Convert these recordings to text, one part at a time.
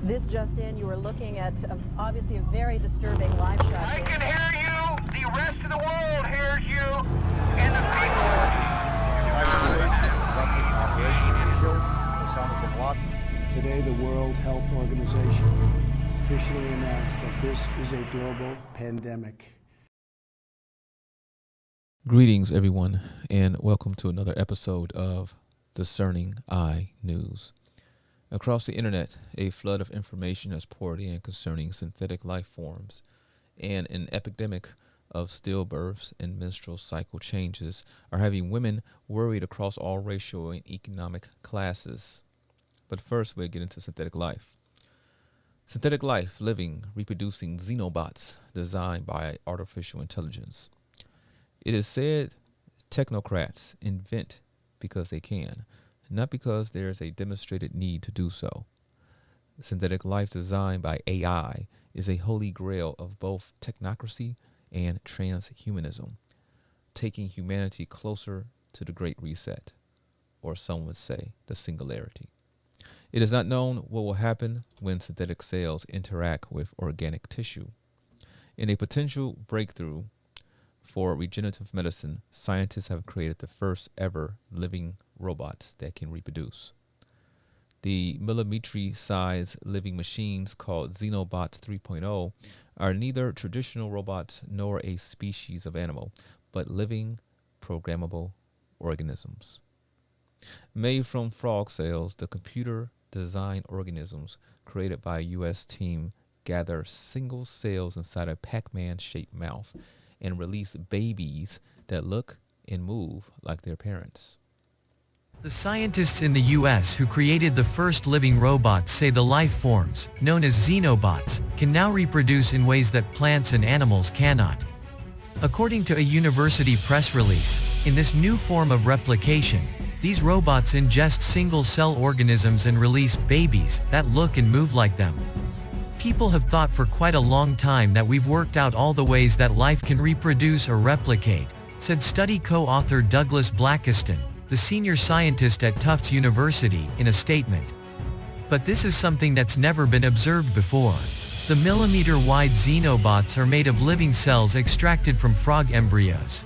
This just in, you are looking at obviously a very disturbing live shot. I can hear you. The rest of the world hears you. And the people. The United States is conducting an operation to kill Osama bin Laden. Today, the World Health Organization officially announced that this is a global pandemic. Greetings, everyone, and welcome to another episode of Discerning Eye News. Across the internet, a flood of information has poured in concerning synthetic life forms, and an epidemic of stillbirths and menstrual cycle changes are having women worried across all racial and economic classes. But first, we'll get into synthetic life. Synthetic life, living, reproducing xenobots designed by artificial intelligence. It is said technocrats invent because they can, not because there is a demonstrated need to do so. Synthetic life designed by AI is a holy grail of both technocracy and transhumanism, taking humanity closer to the Great Reset, or some would say the singularity. It is not known what will happen when synthetic cells interact with organic tissue. In a potential breakthrough for regenerative medicine, scientists have created the first ever living robots that can reproduce. The millimetry-sized living machines called Xenobots 3.0 are neither traditional robots nor a species of animal, but living, programmable organisms. Made from frog cells, the computer-designed organisms created by a U.S. team gather single cells inside a Pac-Man-shaped mouth and release babies that look and move like their parents. The scientists in the U.S. who created the first living robots say the life forms, known as xenobots, can now reproduce in ways that plants and animals cannot. According to a university press release, in this new form of replication, these robots ingest single-cell organisms and release babies that look and move like them. People have thought for quite a long time that we've worked out all the ways that life can reproduce or replicate, said study co-author Douglas Blackiston, the senior scientist at Tufts University, in a statement. But this is something that's never been observed before. The millimeter-wide xenobots are made of living cells extracted from frog embryos.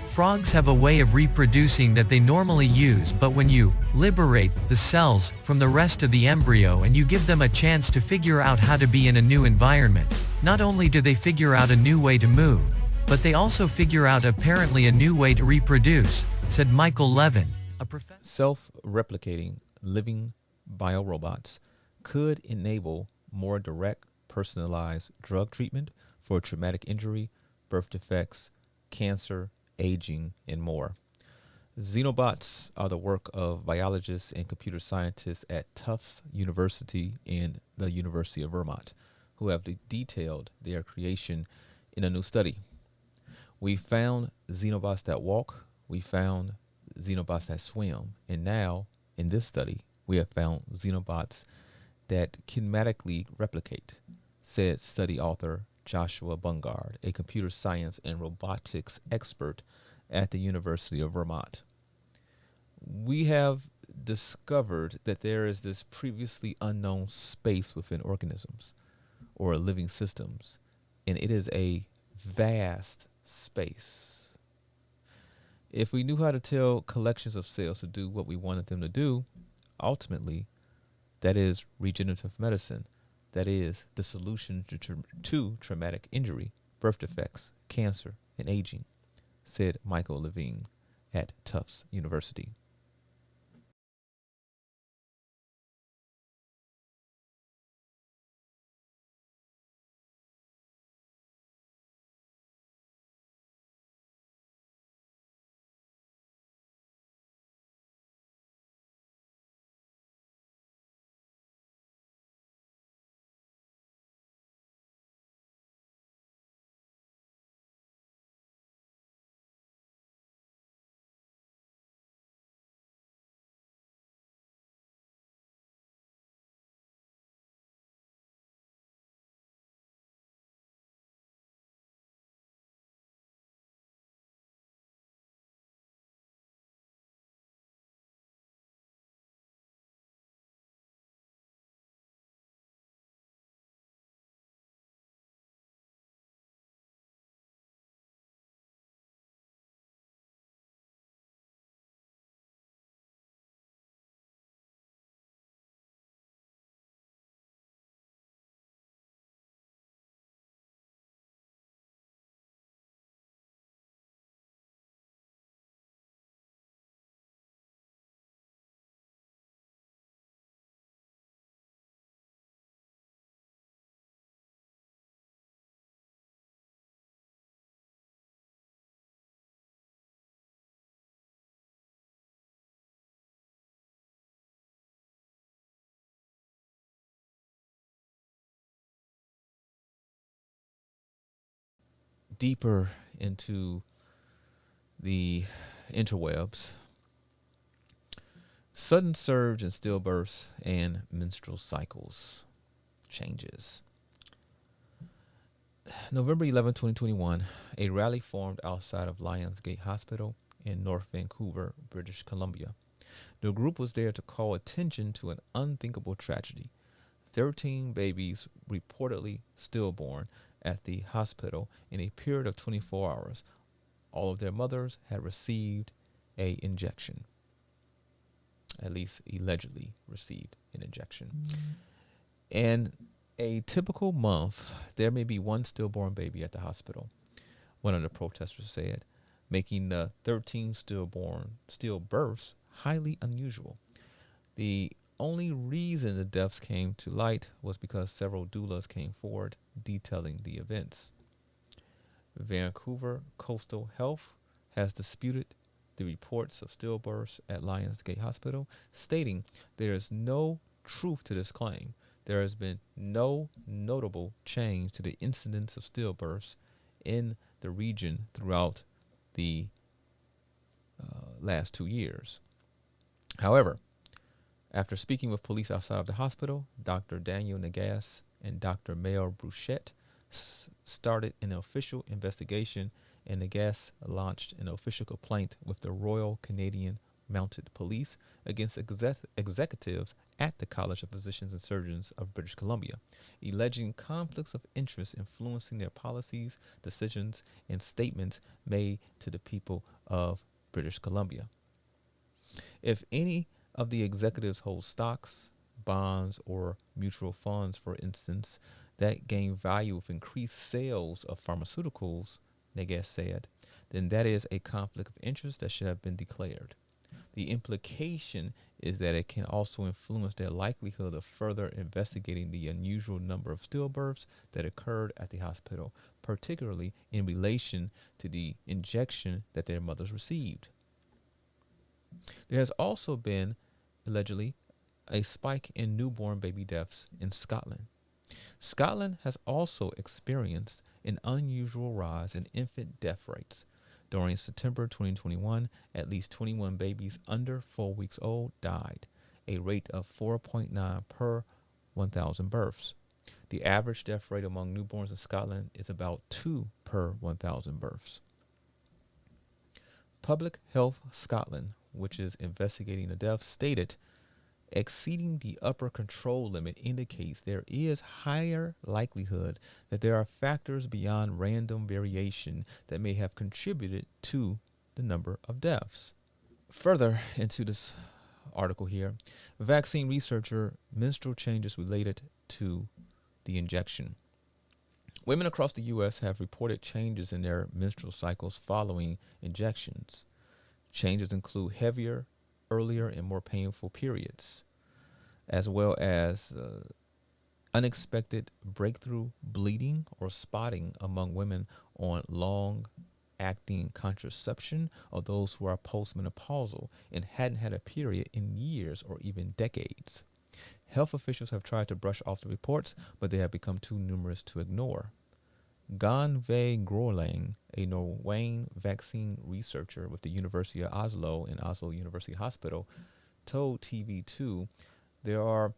Frogs have a way of reproducing that they normally use, but when you liberate the cells from the rest of the embryo and you give them a chance to figure out how to be in a new environment, not only do they figure out a new way to move, but they also figure out apparently a new way to reproduce, said Michael Levin, a professor. Self-replicating living biorobots could enable more direct, personalized drug treatment for traumatic injury, birth defects, cancer, aging, and more. Xenobots are the work of biologists and computer scientists at Tufts University and the University of Vermont, who have detailed their creation in a new study. We found xenobots that walk, we found xenobots that swim, and now, in this study, we have found xenobots that kinematically replicate, said study author Joshua Bungard, a computer science and robotics expert at the University of Vermont. We have discovered that there is this previously unknown space within organisms or living systems, and it is a vast space. If we knew how to tell collections of cells to do what we wanted them to do, ultimately, that is regenerative medicine. That is the solution to traumatic injury, birth defects, cancer, and aging, said Michael Levine at Tufts University. deeper into the interwebs, sudden surge in stillbirths and menstrual cycles changes. November 11, 2021, a rally formed outside of Lionsgate Hospital in North Vancouver, British Columbia. The group was there to call attention to an unthinkable tragedy. 13 babies reportedly stillborn at the hospital in a period of 24 hours. All of their mothers had received a injection, at least allegedly received an injection. In a typical month, there may be one stillborn baby at the hospital, one of the protesters said, making the 13 stillbirths highly unusual. The only reason the deaths came to light was because several doulas came forward detailing the events. Vancouver Coastal Health has disputed the reports of stillbirths at Lionsgate Hospital, stating there is no truth to this claim. There has been no notable change to the incidence of stillbirths in the region throughout the last 2 years. However, after speaking with police outside of the hospital, Dr. Daniel Nagas and Dr. Mayor Bruchette started an official investigation, and Nagas launched an official complaint with the Royal Canadian Mounted Police against executives at the College of Physicians and Surgeons of British Columbia, alleging conflicts of interest influencing their policies, decisions, and statements made to the people of British Columbia. If any of the executives hold stocks, bonds, or mutual funds, for instance, that gain value with increased sales of pharmaceuticals, Nagas said, then that is a conflict of interest that should have been declared. The implication is that it can also influence their likelihood of further investigating the unusual number of stillbirths that occurred at the hospital, particularly in relation to the injection that their mothers received. There has also been, allegedly, a spike in newborn baby deaths in Scotland. Scotland has also experienced an unusual rise in infant death rates. During September 2021, at least 21 babies under 4 weeks old died, a rate of 4.9 per 1,000 births. The average death rate among newborns in Scotland is about 2 per 1,000 births. Public Health Scotland, which is investigating the deaths, stated, exceeding the upper control limit indicates there is higher likelihood that there are factors beyond random variation that may have contributed to the number of deaths. Further into this article here, vaccine researcher, menstrual changes related to the injection. Women across the U.S. have reported changes in their menstrual cycles following injections. Changes include heavier, earlier, and more painful periods, as well as unexpected breakthrough bleeding or spotting among women on long-acting contraception or those who are postmenopausal and hadn't had a period in years or even decades. Health officials have tried to brush off the reports, but they have become too numerous to ignore. Gunveig Groelang, a Norwegian vaccine researcher with the University of Oslo and Oslo University Hospital, told TV2 there are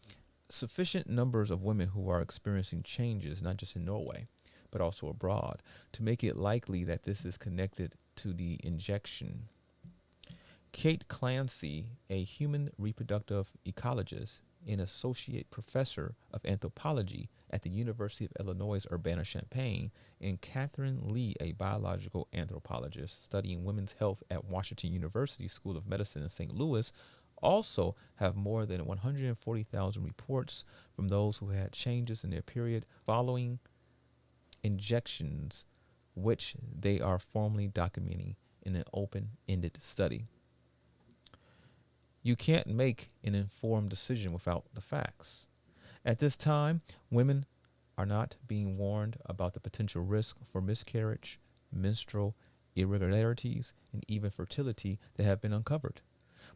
sufficient numbers of women who are experiencing changes, not just in Norway, but also abroad, to make it likely that this is connected to the injection. Kate Clancy, a human reproductive ecologist and associate professor of anthropology at the University of Illinois Urbana-Champaign, and Catherine Lee, a biological anthropologist studying women's health at Washington University School of Medicine in St. Louis, also have more than 140,000 reports from those who had changes in their period following injections, which they are formally documenting in an open-ended study. You can't make an informed decision without the facts. At this time, women are not being warned about the potential risk for miscarriage, menstrual irregularities, and even fertility that have been uncovered.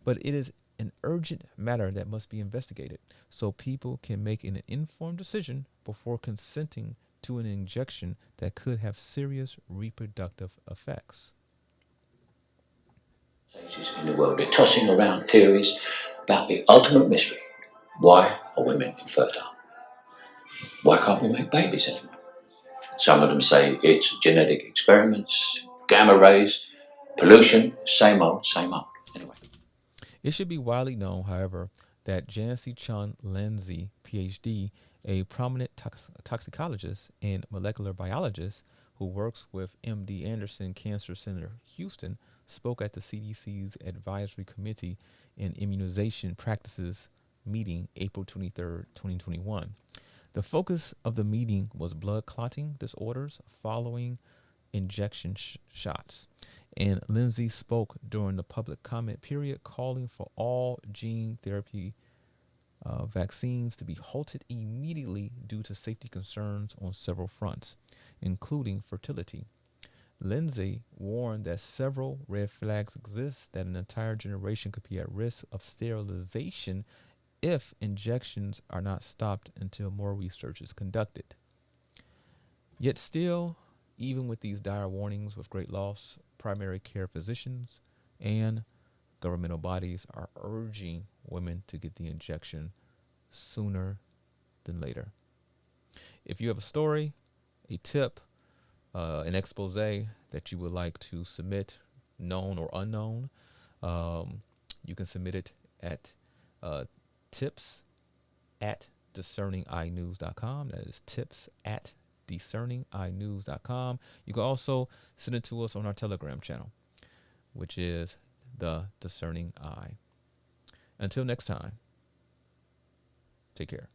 But it is an urgent matter that must be investigated so people can make an informed decision before consenting to an injection that could have serious reproductive effects. In the world, they're tossing around theories about the ultimate mystery. Why are women infertile? Why can't we make babies anymore? Some of them say it's genetic experiments, gamma rays, pollution, same old, same old. Anyway. It should be widely known, however, that Jancy Chun Lindsay, PhD, a prominent toxicologist and molecular biologist who works with MD Anderson Cancer Center, Houston, spoke at the CDC's Advisory Committee in Immunization Practices meeting April 23, 2021. The focus of the meeting was blood clotting disorders following injection shots. And Lindsay spoke during the public comment period, calling for all gene therapy vaccines to be halted immediately due to safety concerns on several fronts, including fertility. Lindsay warned that several red flags exist, that an entire generation could be at risk of sterilization if injections are not stopped until more research is conducted. Yet still, even with these dire warnings with great loss, primary care physicians and governmental bodies are urging women to get the injection sooner than later. If you have a story, a tip, an expose that you would like to submit, known or unknown, you can submit it at tips@discerningeyenews.com. That is tips@discerningeyenews.com. You can also send it to us on our Telegram channel, which is the Discerning Eye. Until next time, take care.